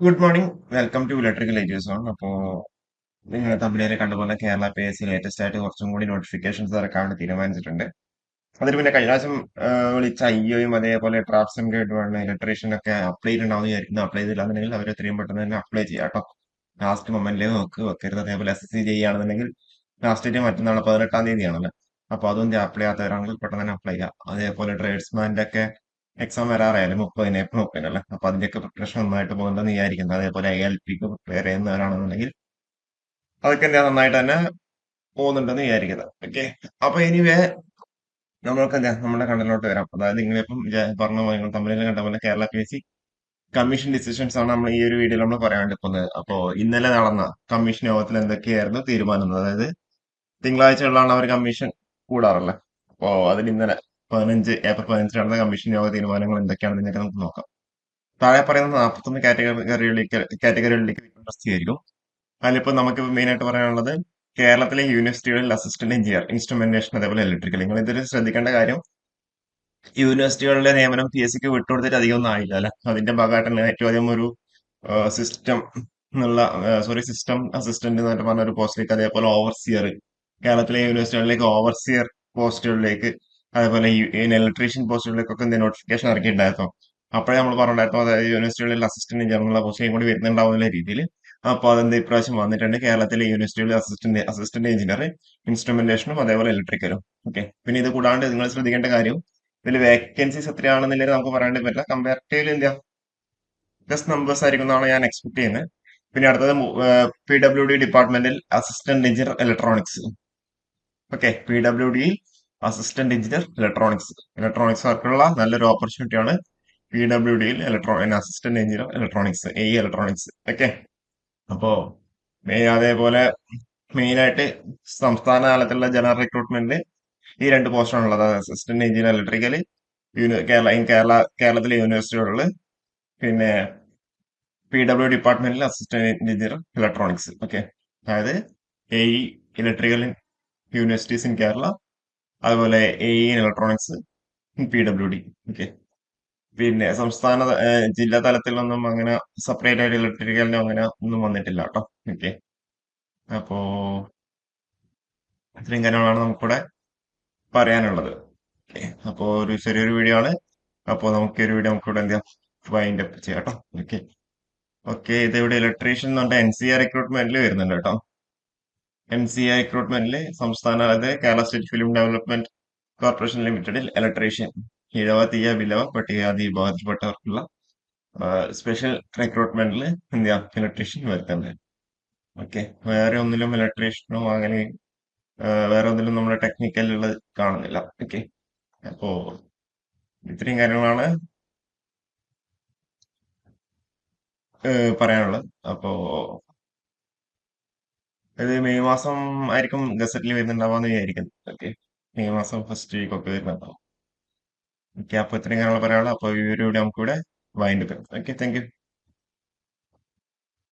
Good morning. Welcome to electrical agers on. നിങ്ങൾ തമ്മിലേറെ കണ്ടുപോലെ Kerala P S C latest ആയിട്ട് കുറച്ചും കൂടി നോട്ടിഫിക്കേഷൻസ് ഇറക്കാൻ വേണ്ടി തീരുമാനിച്ചിട്ടുണ്ട്. അതിൽ പിന്നെ കഴിഞ്ഞ പ്രാവശ്യം വിളിച്ച ഐഒയും അതേപോലെ ട്രാപ്സും ഇലക്ട്രീഷ്യൻ ഒക്കെ അപ്ലൈ ചെയ്തിട്ടുണ്ടാവും വിചാരിക്കുന്നു. അപ്ലൈ ചെയ്തില്ലാന്നുണ്ടെങ്കിൽ അവർ എത്രയും പെട്ടെന്ന് തന്നെ അപ്ലൈ ചെയ്യാം കേട്ടോ. ലാസ്റ്റ് മൊമെന്റിലേക്ക് വെക്കരുത്. അതേപോലെ SSC ചെയ്യുകയാണെന്നുണ്ടെങ്കിൽ ലാസ്റ്റ് ഡേറ്റ് മറ്റന്നാൾ 18-ാം തീയതിയാണല്ലോ. അപ്പൊ അതൊന്നും അപ്ലൈ ചെയ്യാത്തവരാണെങ്കിൽ പെട്ടെന്ന് തന്നെ അപ്ലൈ ചെയ്യാം. അതേപോലെ ട്രേഡ്സ്മാന്റെ ഒക്കെ എക്സാം വരാറായാലും 30 ഏപ്രിൽ 30 അപ്പൊ അതിന്റെയൊക്കെ പ്രിപ്പറേഷൻ നന്നായിട്ട് പോകുന്നുണ്ടെന്ന് വിചാരിക്കുന്നത്. അതേപോലെ ILPക്ക് പ്രിപ്പയർ ചെയ്യുന്നവരാണെന്നുണ്ടെങ്കിൽ അതൊക്കെ നന്നായിട്ട് തന്നെ പോകുന്നുണ്ടെന്ന് വിചാരിക്കുന്നത്. ഓക്കെ. അപ്പൊ എനിവേ നമ്മൾക്ക് നമ്മുടെ കണ്ടന്റിലോട്ട് വരാം. അതായത് നിങ്ങളിപ്പം പറഞ്ഞ പോലെ നിങ്ങൾ തമ്മിൽ കണ്ട പോലെ Kerala P S C commission decisions ആണ് നമ്മൾ ഈ ഒരു വീഡിയോയിൽ നമ്മൾ പറയാൻ വേണ്ടി പോകുന്നത്. അപ്പോ ഇന്നലെ നടന്ന കമ്മീഷൻ യോഗത്തിൽ എന്തൊക്കെയായിരുന്നു തീരുമാനം? അതായത് തിങ്കളാഴ്ചകളിലാണ് അവർ കമ്മീഷൻ കൂടാറുള്ളത്. അപ്പോ അതിൽ ഇന്നലെ ഏപ്രിൽ 15 നടന്ന കമ്മീഷൻ യോഗ തീരുമാനങ്ങൾ എന്തൊക്കെയാണെന്ന് നിങ്ങൾക്ക് നമുക്ക് നോക്കാം. താഴെ പറയുന്ന 41 കാറ്റഗറികളിലേക്ക് പ്രസിദ്ധീകരിക്കും. അതിലിപ്പോ നമുക്ക് മെയിൻ ആയിട്ട് പറയാനുള്ളത് കേരളത്തിലെ യൂണിവേഴ്സിറ്റികളിൽ അസിസ്റ്റന്റ് എഞ്ചിനീയർ, ഇൻസ്ട്രുമെന്റേഷൻ അതേപോലെ ഇലക്ട്രിക്കൽ. നിങ്ങൾ ഇതിൽ ശ്രദ്ധിക്കേണ്ട കാര്യം യൂണിവേഴ്സിറ്റികളുടെ നിയമനം PSCക്ക് വിട്ടുകൊടുത്തിട്ട് അധികം ഒന്നും ആയില്ല അല്ലെ. അതിന്റെ ഭാഗമായിട്ടാണ് ഏറ്റവും അധികം ഒരു സിസ്റ്റം എന്നുള്ള സിസ്റ്റം അസിസ്റ്റന്റ് എന്ന് പറഞ്ഞ ഒരു പോസ്റ്റിലേക്ക്, അതേപോലെ ഓവർസിയർ, കേരളത്തിലെ യൂണിവേഴ്സിറ്റികളിലേക്ക് ഓവർസിയർ പോസ്റ്റുകളിലേക്ക്, അതേപോലെ ഇലക്ട്രീഷ്യൻ പോസ്റ്റുകളിലേക്കൊക്കെ നോട്ടിഫിക്കേഷൻ ഇറക്കിയിട്ടുണ്ടായിരുന്നു. അപ്പോഴേ നമ്മൾ പറഞ്ഞിട്ടുണ്ടായിരുന്നു അതായത് യൂണിവേഴ്സിറ്റികളിൽ അസിസ്റ്റന്റ് എന്നുള്ള പോസ്റ്റും കൂടി വരുന്നുണ്ടാവുന്ന രീതിയിൽ. അപ്പൊ അതെന്ത് ഇപ്രാവശ്യം വന്നിട്ടുണ്ട്. കേരളത്തിലെ യൂണിവേഴ്സിറ്റികളിൽ അസിസ്റ്റന്റ് എഞ്ചിനീയർ, ഇൻസ്ട്രുമെന്റേഷനും അതേപോലെ ഇലക്ട്രിക്കലും. ഓക്കെ. പിന്നെ ഇത് കൂടാണ്ട് നിങ്ങൾ ശ്രദ്ധിക്കേണ്ട കാര്യം ഇതിൽ വേക്കൻസീസ് എത്രയാണെന്നുള്ളത് നമുക്ക് പറയാൻ പറ്റില്ല. കമ്പാരിറ്റീവ്ലി എന്താ ജസ്റ്റ് നമ്പേഴ്സ് ആയിരിക്കും എന്നാണ് ഞാൻ എക്സ്പെക്ട് ചെയ്യുന്നത്. പിന്നെ അടുത്തത് PWD ഡിപ്പാർട്ട്മെന്റിൽ assistant engineer electronics. Okay. PWD assistant engineer electronics. Electronics വർക്കുള്ള നല്ലൊരു ഓപ്പർച്യൂണിറ്റിയാണ് PWDയിൽ assistant engineer electronics, electronics. Okay. അപ്പോ അതേപോലെ മെയിൻ ആയിട്ട് സംസ്ഥാന തലത്തിലുള്ള ജനറൽ റിക്രൂട്ട്മെന്റ് ഈ രണ്ട് പോസ്റ്റാണ് ഉള്ളത്. അസിസ്റ്റന്റ് എഞ്ചിനീയർ ഇലക്ട്രിക്കൽ കേരളത്തിലെ യൂണിവേഴ്സിറ്റികളിൽ, പിന്നെ PW ഡിപ്പാർട്ട്മെന്റിൽ അസിസ്റ്റന്റ് എഞ്ചിനീയർ ഇലക്ട്രോണിക്സ്. ഓക്കെ. അതായത് AE electrical universities in Kerala, അതുപോലെ AE in electronics in PWD. Okay. പിന്നെ ജില്ലാ തലത്തിലൊന്നും അങ്ങനെ സെപ്പറേറ്റ് ആയിട്ട് ഇലക്ട്രിക്കലിനോ അങ്ങനെ ഒന്നും വന്നിട്ടില്ല കേട്ടോ. ഓക്കെ. അപ്പോ ഇത്രയും കാര്യങ്ങളാണ് നമുക്കിവിടെ പറയാനുള്ളത്. ഓക്കെ. അപ്പോ ഒരു ചെറിയൊരു വീഡിയോ ആണ്. അപ്പോ നമുക്ക് ഒരു വീഡിയോ നമുക്കിവിടെ എന്ത് ചെയ്യാം, വൈൻഡ് അപ്പ് ചെയ്യാം കേട്ടോ. ഓക്കെ. ഓക്കെ. ഇത് ഇവിടെ ഇലക്ട്രീഷ്യൻ എന്ന് പറഞ്ഞാൽ NCA റിക്രൂട്ട്മെന്റിൽ വരുന്നുണ്ട് കേട്ടോ. NCA റിക്രൂട്ട്മെന്റിൽ അതായത് Kerala state film development corporation ലിമിറ്റഡിൽ ഇലക്ട്രീഷ്യൻ, ഈഴവ തീയ ബിലവ പട്ടികജാതി വിഭാഗത്തിൽപ്പെട്ടവർക്കുള്ള സ്പെഷ്യൽ റിക്രൂട്ട്മെന്റിൽ എന്ത് ചെയ്യാം, ഇലക്ട്രീഷ്യൻ വരുത്തുന്നത്. ഓക്കെ. വേറെ ഒന്നിലും ഇലക്ട്രീഷ്യനോ അങ്ങനെ വേറെ ഒന്നിലും നമ്മുടെ ടെക്നിക്കലുള്ളത് കാണുന്നില്ല. ഓക്കെ. അപ്പോ ഇത്രയും കാര്യങ്ങളാണ് പറയാനുള്ളത്. അപ്പോ ഇത് മെയ് മാസം ആയിരിക്കും ഗസറ്റിൽ വരുന്നുണ്ടാവാന്ന് വിചാരിക്കുന്നു. ഓക്കെ. മെയ് മാസം ഫസ്റ്റ് വീക്ക് ഒക്കെ വരുന്നുണ്ടാവും. ഓക്കെ. അപ്പൊ ഇത്രയും കാര്യങ്ങൾ പറയാനുള്ളത്. അപ്പൊ ഈ ഒരു വീഡിയോ നമുക്ക് ഇവിടെ wind up. Okay. Thank you.